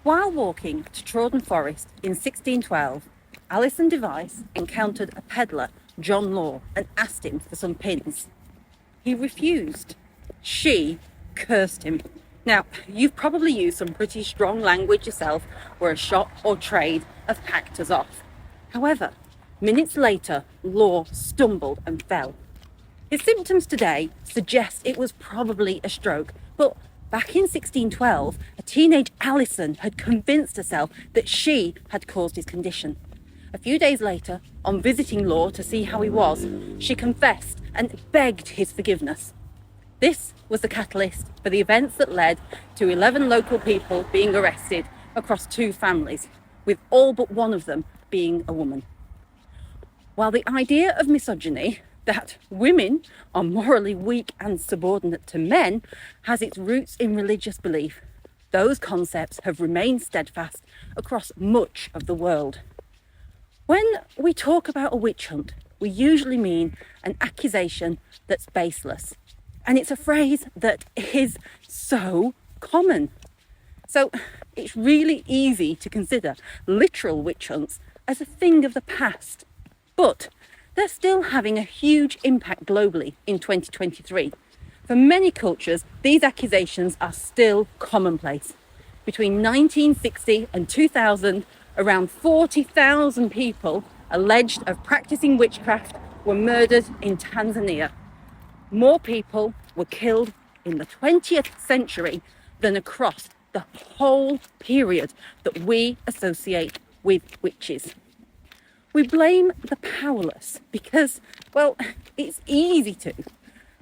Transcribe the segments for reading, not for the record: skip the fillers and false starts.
While walking to Trawden Forest in 1612, Alison Device encountered a peddler, John Law, and asked him for some pins. He refused. She cursed him. Now, you've probably used some pretty strong language yourself where a shop or trade have packed us off. However, minutes later, Law stumbled and fell. His symptoms today suggest it was probably a stroke, but back in 1612, a teenage Alison had convinced herself that she had caused his condition. A few days later, on visiting Law to see how he was, she confessed and begged his forgiveness. This was the catalyst for the events that led to 11 local people being arrested across 2 families, with all but one of them being a woman. While the idea of misogyny, that women are morally weak and subordinate to men, has its roots in religious belief, those concepts have remained steadfast across much of the world. When we talk about a witch hunt, we usually mean an accusation that's baseless. And it's a phrase that is so common. So it's really easy to consider literal witch hunts as a thing of the past. But they're still having a huge impact globally in 2023. For many cultures, these accusations are still commonplace. Between 1960 and 2000, around 40,000 people alleged of practicing witchcraft were murdered in Tanzania. More people were killed in the 20th century than across the whole period that we associate with witches. We blame the powerless because, well, it's easy to,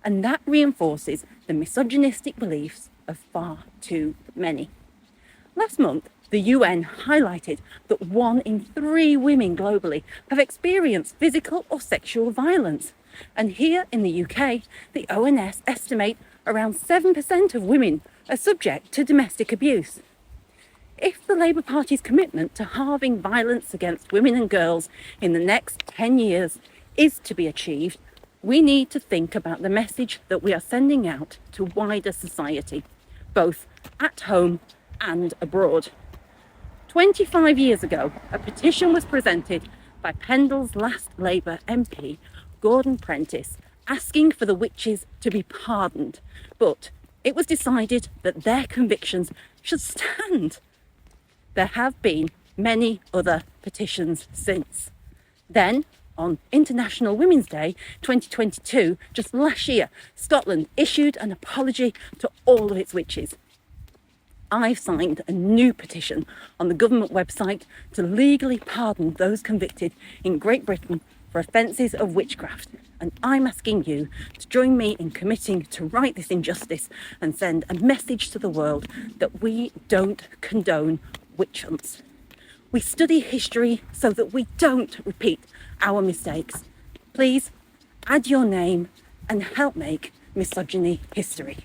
and that reinforces the misogynistic beliefs of far too many. Last month, the UN highlighted that 1 in 3 women globally have experienced physical or sexual violence. And here in the UK, the ONS estimate around 7% of women are subject to domestic abuse. If the Labour Party's commitment to halving violence against women and girls in the next 10 years is to be achieved, we need to think about the message that we are sending out to wider society, both at home and abroad. 25 years ago, a petition was presented by Pendle's last Labour MP, Gordon Prentice, asking for the witches to be pardoned, but it was decided that their convictions should stand. There have been many other petitions since. Then, on International Women's Day 2022, just last year, Scotland issued an apology to all of its witches. I've signed a new petition on the government website to legally pardon those convicted in Great Britain for offences of witchcraft. And I'm asking you to join me in committing to right this injustice and send a message to the world that we don't condone witch hunts. We study history so that we don't repeat our mistakes. Please add your name and help make misogyny history.